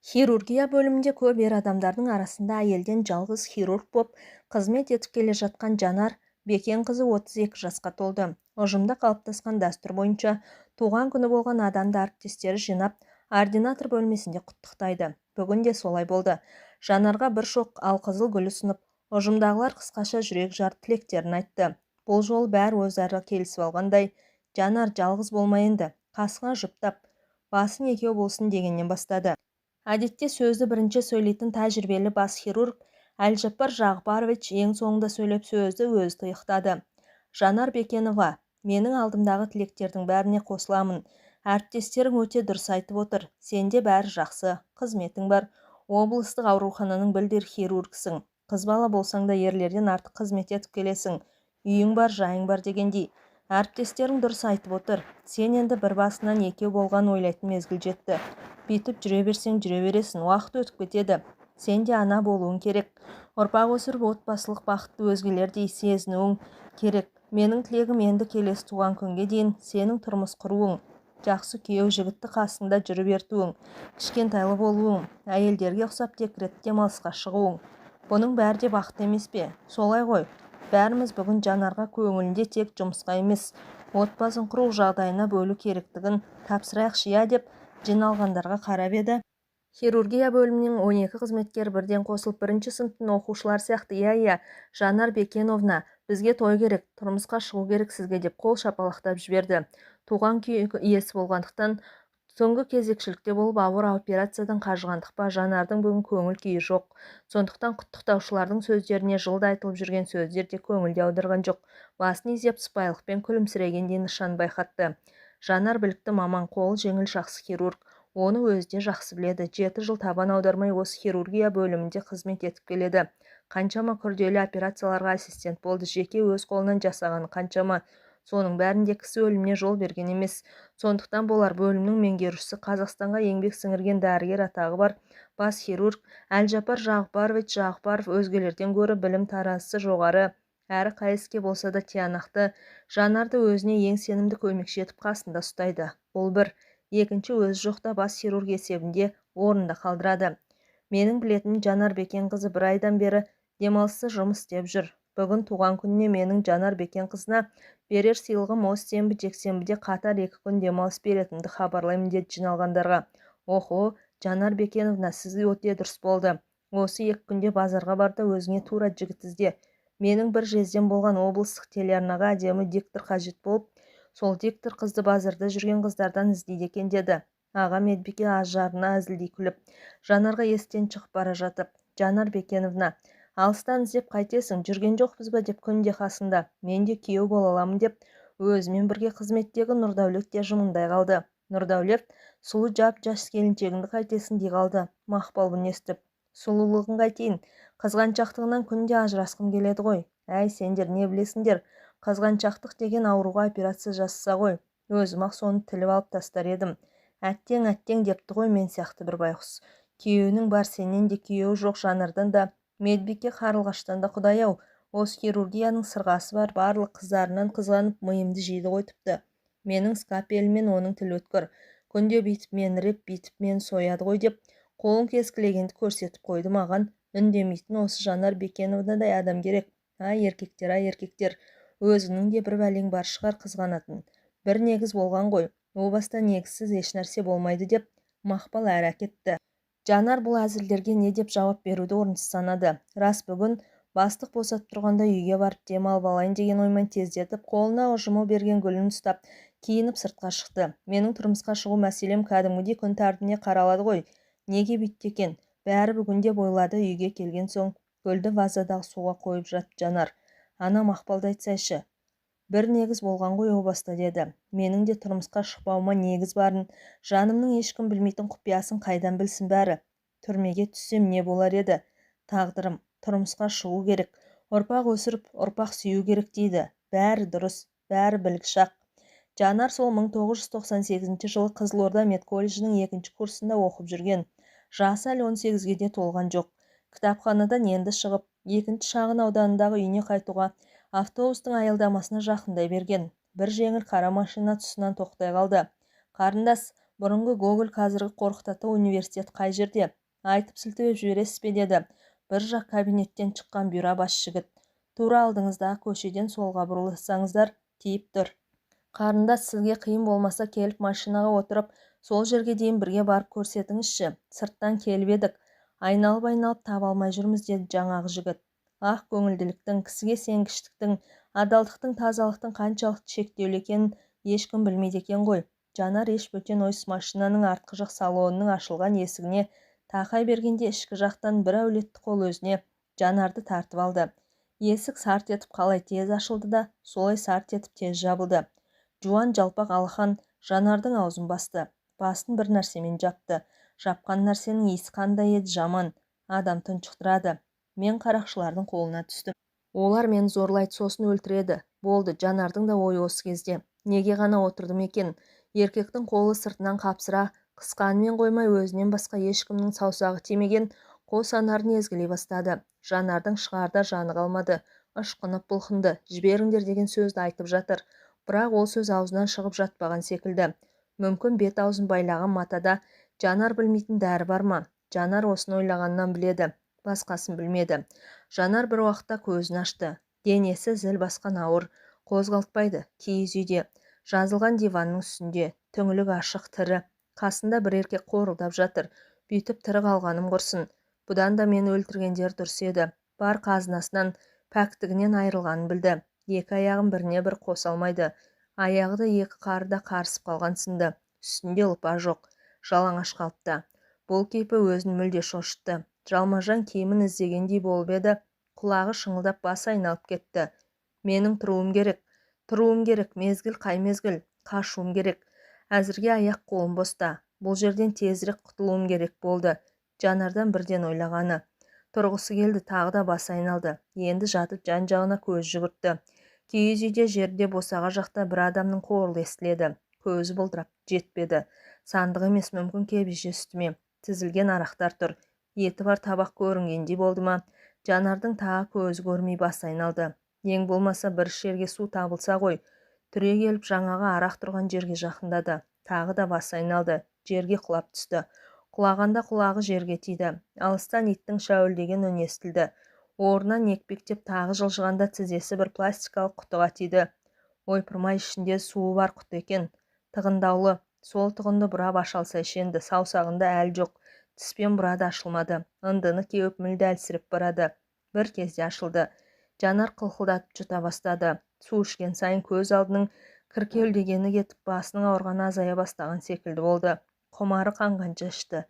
Хирургия бөлімінде көп ер адамдардың арасында әйелден жалғыз хирург боп қызмет етіп келе жатқан Жанар Бекенқызы 32 жасқа толды. Ұжымда қалыптасқан дәстүр бойынша туған күні болған адамды әріптестері жинап, ординатор бөлмесінде құттықтайды. Бүгін де солай болды. Жанарға бір шоқ алқызыл гүл ұсынып, ұжымдағылар қысқаша жүрек жар тілектерін айтты. Бұл жол бәрі өзара келісіп алғандай, Жанар жалғыз болмайынды, қасына жұптап, басын екеу болсын дегеннен бастады. Әдетте сөзді бірінші сөйлейтін тәжірибелі бас хирург Әлжаппар Жағыпарович ең соңында сөйлеп сөзді өзі тұйықтады. Жанар Бекенова, менің алдымдағы тілектердің бәріне қосыламын. Әріптестерің өте дұрыс айтып отыр. Сенде бәрі жақсы, қызметің бар. Облыстық аурухананың білдір хирургсың. Қыз бала болсаң да ерлерден артық қызмет етіп келесің. Үйің бар, жайың бар дегендей. Әріптестерің дұрыс айтып отыр. Сен енді бір басынан екеу болған ойлайтын мезгіл жетті. Бүйтіп жүре берсең жүре бересің, уақыт өтіп кетеді. Сен де ана болуың керек. Ұрпақ өсіріп отбасылық бақытты өзгелердей сезінуің керек. Менің тілегім енді келесі туған күнге дейін сенің тұрмыс құруың, жақсы күйеу жігітті қасыңда жүріп ертуің, кішкентайлы болуың, әйелдерге ұқсап декретті демалысқа шығуың. Бұның бәрі де бақыт емес пе? Солай ғой. Бәріміз бүгін Жанарға көңілінде тек жұмысқа емес, отбасын құру жағдайына бөлу керектігін тапсырайықшы я деп жиналғандарға қарап еді. Хирургия бөлімінің 12 қызметкері бірден қосылып, бірінші сыныптың оқушылар сияқты, иә, Жанар Бекеновна, бізге той керек, тұрмысқа шығу керек сізге деп қол шапалақтап жіберді. Туған күйік иесі болғандықтан, соңғы кезекшілікте болып ауыр операциядан қажығандық па, Жанардың бүгін көңіл күйі жоқ. Сондықтан құттықтаушылардың сөздеріне жылда айтылып жүрген сөздер де көңілде аударған жоқ. Басын изеп сыпайылықпен күлімсірегенде нышан байқатты. Жанар білікті маман, қолы жеңіл жақсы хирург. Оны өзі де жақсы біледі. 7 жыл табан аудармай осы хирургия бөлімінде қызмет етіп келеді. Қаншама күрделі операцияларға ассистент болды. Жеке өз қолынан жасағаны қаншама. Соның бәрінде кісі өліміне жол берген емес. Сондықтан болар бөлімнің меңгерушісі, Қазақстанға еңбек сіңірген дәрігер атағы бар бас хирург Әлжаппар Жағыпарович Жағыпаров өзгелерден гөрі білім таразысы жоғары, әрі қайсыке болса да тиянақты. Жанарды өзіне ең сенімді көмекші етіп қасында ұстайды. Бұл бір. Екінші, өзі жоқта бас хирург есебінде орында қалдырады. Менің білетін Жанар Бекенқызы бір айдан бері демалыссыз жұмыс істеп жүр. Бүгін туған күніне менің Жанар Бекенқызына берер сыйлығым осы сенбі жексенбіде қатар 2 күн демалыс беретінді хабарлаймын деді жиналғандарға. Охо, Жанар Бекеновна, сізге өте дұрыс болды. Осы 2 күнде базарға барда өзіңе тура жігіт ізде. Менің бір жезден болған облыстық телеарнаға әдемі диктор қажет болып, сол диктор қызды базарда жүрген қыздардан іздейді екен деді. Аға медбике ажарына әзілдей күліп, Жанарға естен шығып бара жатып, Жанар Бекеновна, алыстан іздеп қайтесің, жүрген жоқпыз ба деп күнде қасында, мен де күйеу бола аламын деп, өзімен бірге қызметтегі Нұрдәулет те жымыңдай қалды. Нұрдәулет, сұлу жап-жас келіншегіңді қайтесің дей қалды. Мақпал бұны естіп, сұлулығын қайтейін, қызғаншақтығынан күнде ажырасқым келеді ғой. Әй, сендер не білесіңдер, қызғаншақтық деген ауруға операция жасаса ғой, өзім-ақ соны тіліп алып тастар едім. Әттең депті ғой мен сияқты бір байқұс. Күйеуінің бар, сенен де күйеуі жоқ. Жанардан да, медбике Қарлығаштан да құдай-ау, осы хирургияның сырғасы бар, барлық қыздарынан қызғанып миымды жейді ғой тіпті. Менің скапелімен оның тіл өткір. Күнде бүйтіп мені реп, бүйтіп мені сояды ғой деп, қолын кескілегенді көрсетіп қойды маған. Үндемейтін осы Жанар Бекеновнадай адам керек. Ай, еркектер, өзіңнің де бір бәлең бар шығар қызғанатын. Бір негіз болған ғой. О баста негізсіз ешнәрсе болмайды деп Мақпал әрі әкетті. Жанар бұл әзілдерге не деп жауап беруді орынсыз санады. Рас, бүгін бастық босатып тұрғанда үйге барып демалып алайын деген оймен тездетіп, қолына ұжымы берген гүлін ұстап, киініп сыртқа шықты. Менің тұрмысқа шығу мәселем кәдімгідей күн тәртібіне қаралады ғой. Неге бүйтті екен? Бәрі бүгінде бойлады. Үйге келген соң гүлді вазадағы суға қойып жатты Жанар. Ана Мақпалды айтсайшы. Бір негіз болған ғой о баста деді. Менің де тұрмысқа шықпауыма негіз барын, жанымның ешкім білмейтін құпиясын қайдан білсін бәрі. Түрмеге түссем не болар еді? Тағдырым, тұрмысқа шығу керек, ұрпақ өсіріп, ұрпақ сүю керек дейді. Бәрі дұрыс, бәрі білік шақ. Жанар сол 1998 жылы Қызылорда медколледжінің 2-ші курсында оқып жүрген. Жасы әлі 18-ге де толған жоқ. Кітапханадан енді шығып, 2-ші шағын ауданындағы үйіне қайтуға автобустың аялдамасына жақындай берген. Бір жеңіл қара машина тұсынан тоқтай қалды. Қарындас, Бұрынғы Гоголь, қазіргі Қорқыт ата университет қай жерде? Айтып сілтеп жібересіз бе деді. Бір жақ кабинеттен шыққан бұйра бас жігіт. Тура алдыңыздағы көшеден солға бұрылсаңыздар тиіп тұр. Қарындас, сізге қиын болмаса келіп машинаға отырып, сол жерге дейін бірге барып көрсетіңізші. Сырттан келіп едік. Айналып таба алмай жүрміз, деді жаңағы жігіт. Ақ көңілділіктің, кісіге сенгіштіктің, адалдықтың, тазалықтың қаншалықты шектеулі екенін ешкім білмейді екен ғой. Жанар еш бөтен ойсыз машинаның артқы жақ салонының ашылған есігіне тақай бергенде ішкі жақтан бір әулетті қол өзіне Жанарды тартып алды. Есік сарт етіп қалай тез ашылды да, солай сарт етіп тез жабылды. Жуан жалпақ алақан Жанардың аузын басты. Басын бір нәрсемен жапты. Жапқан нәрсенің иісі қандай еді, жаман. Адам тұншықтырады. Мен қарақшылардың қолына түстім. Олар мені зорлайды, сосын өлтіреді. Болды, Жанардың да ойы осы кезде. Неге ғана отырдым екен? Еркектің қолы сыртынан қапсыра, қысқанымен қоймай өзінен басқа ешкімнің саусағы тимеген қос анарын езгілей бастады. Жанардың шығарда жаны қалмады. Ышқынып бұлқынды. Жіберіңдер деген сөзді айтып жатыр. Бірақ ол сөз аузынан шығып жатпаған секілді. Мүмкін бет аузын байлаған матада Жанар білмейтін дәрі бар ма? Жанар осыны ойлағаннан біледі. Басқасын білмеді. Жанар бір уақытта көзін ашты. Денесі зіл басқан ауыр, қозғалтпайды. Киіз үйде, жазылған диванның үстінде, түңілік ашық, тірі. Қасында бір еркек қорылдап жатыр. Бүйтіп тірі қалғаным құрсын. Бұдан да мені өлтіргендер дұрыс еді. Бар қазынасынан, пәктігінен айырылғанын білді. Екі аяғын біріне бір қоса алмайды. Аяғы да екі қары да қарысып қалған сынды. Үстінде ұлпа жоқ. Жалаңаш қалыпта. Бұл кейпі өзін мүлде шошытты. Жалмажан киімін іздегендей болып еді, құлағы шыңылдап басы айналып кетті. Менің тұруым керек, мезгіл қай мезгіл, қашуым керек. Әзірге аяқ қолым боста. Бұл жерден тезірек құтылуым керек болды. Жанардан бірден ойлағаны. Тұрғысы келді, тағы да басы айналды. Енді жатып жан-жағына көз жүгіртті. Киіз үйде жерде босаға жақта бір адамның қорылы естіледі. Көзі бұлдырап жетпеді. Сандық емес, мүмкін кебеже үстіме тізілген арақтар тұр. Еті бар табақ көрінгендей болды ма? Жанардың тағы көзі көрмей басы айналды. Ең болмаса бір шерге су табылса ғой. Түре келіп жаңағы арақ тұрған жерге жақындады. Тағы да басы айналды. Жерге құлап түсті. Құлағанда құлағы жерге тиді. Алыстан иттің шәуілдеген үні естілді. Орнынан екпектеп тағы жылжығанда тізесі бір пластикалық құтыға тиді. Ойпырмай, ішінде суы бар құты екен. Тығындаулы. Сол тығынды бұрап аша алса енді, саусағында әл жоқ. Тіспен бұрады, ашылмады. Ындыны кеуіп мүлде әлсіреп барады. Бір кезде ашылды. Жанар қылқылдатып жұта бастады. Су ішкен сайын көз алдының кіркеулдегені кетіп, басының ауырғаны азая бастаған секілді болды. Құмары қанғанша ішті.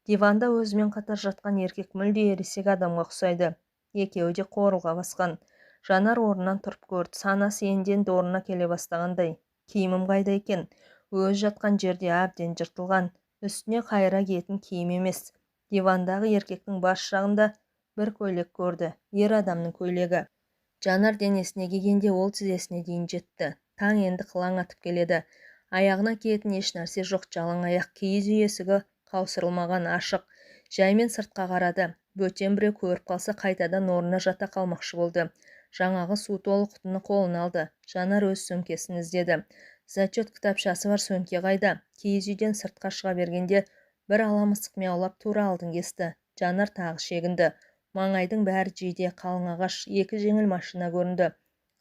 Диванда өзімен қатар жатқан еркек мүлде ересек адамға ұқсайды. Екеуі де қорылға басқан. Жанар орнынан тұрып көрді. Санасы енді орнына келе бастағандай. Киімім қайда екен? Өз жатқан жерде әбден жыртылған. Үстіне қайыра киетін киім емес. Дивандағы еркектің бас жағында бір көйлек көрді. Ер адамның көйлегі. Жанар денесіне кигенде ол тізесіне дейін жетті. Таң енді қылаң атып келеді. Аяғына киетін еш нәрсе жоқ, жалаң аяқ. Киіз үй есігі қаусырылмаған, ашық. Жаймен сыртқа қарады. Бөтен біреу көріп қалса қайтадан орнына жата қалмақшы болды. Жаңағы су толы құтыны қолына алды. Жанар өз сөмкесін іздеді. Зачет кітапшасы бар, сөмке қайда? Киіз үйден сыртқа шыға бергенде бір ала мысық мияулап тура алдын кесті. Жанар тағы шегінді. Маңайдың бәрі жиде, қалың ағаш, екі жеңіл машина көрінді.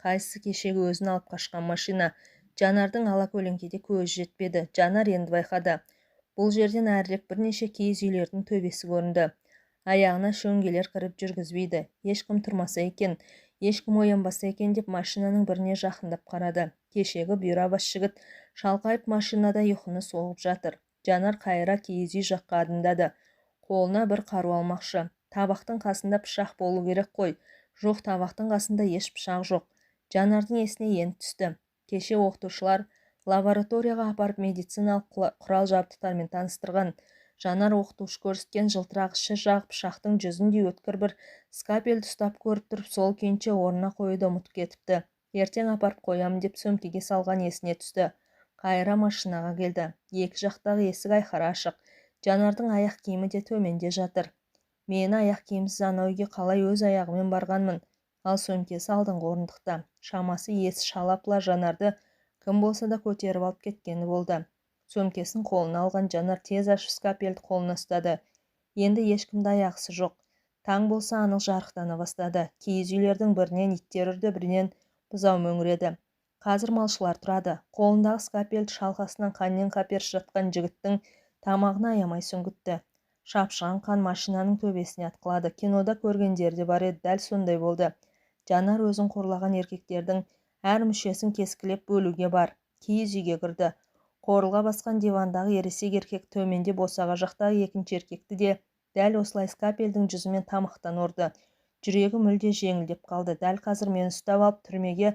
Қайсысы кешегі өзін алып қашқан машина? Жанардың ала көлеңкеде көзі жетпеді. Жанар енді байқады. Бұл жерден әрірек бірнеше киіз үйлердің төбесі көрінді. Аяғына шөңгелер кіріп жүргізбейді. Ешкім тұрмаса екен, ешкім оянбаса екен деп машинаның біріне жақындап қарады. Кешегі бұйра бас жігіт шалқайып машинада ұйқыны соғып жатыр. Жанар қайыра киіз үй жаққа адымдады. Қолына бір қару алмақшы. Табақтың қасында пышақ болу керек қой. Жоқ, табақтың қасында еш пышақ жоқ. Жанардың есіне енді түсті. Кеше оқытушылар лабораторияға апарып медициналық құрал жабдықтармен таныстырған. Жанар оқытушы көрсеткен жылтырақ іші жағы пышақтың жүзіндей өткір бір скапельді ұстап көріп тұрып, сол күйінше орнына қоюды ұмытып кетіпті. Ертең апарып қоямын деп сөмкеге салған есіне түсті. Қайыра машинаға келді. Екі жақтағы есік айқара ашық. Жанардың аяқ киімі де төменде жатыр. Мені аяқ киімсіз анау үйге қалай өз аяғымен барғанмын? Ал сөмкесі алдыңғы орындықта. Шамасы есі шалапла Жанарды кім болса да көтеріп алып кеткені болды. Сөмкесін қолына алған Жанар тез ашып скальпельді қолына ұстады. Енді ешкімді аяқысы жоқ. Таң болса анық жарықтана бастады. Киіз үйлердің бірінен иттер үрді, бірінен бұзау мөңіреді. Қазір малшылар тұрады. Қолындағы скальпельді шалқасынан қаннен қаперші жатқан жігіттің тамағына аямай сүңгітті. Шапшыған қан машинаның төбесіне атқылады. Кинода көргендері де бар еді, дәл сондай болды. Жанар өзін қорлаған еркектердің әр мүшесін кескілеп бөлуге бар. Киіз үйге кірді. Қорылға басқан дивандағы ересек еркек төменде босаға жақтағы екінші еркекті де дәл осылай скальпельдің жүзімен тамақтан ұрды. Жүрегі мүлде жеңілдеп қалды. Дәл қазір мені ұстап алып түрмеге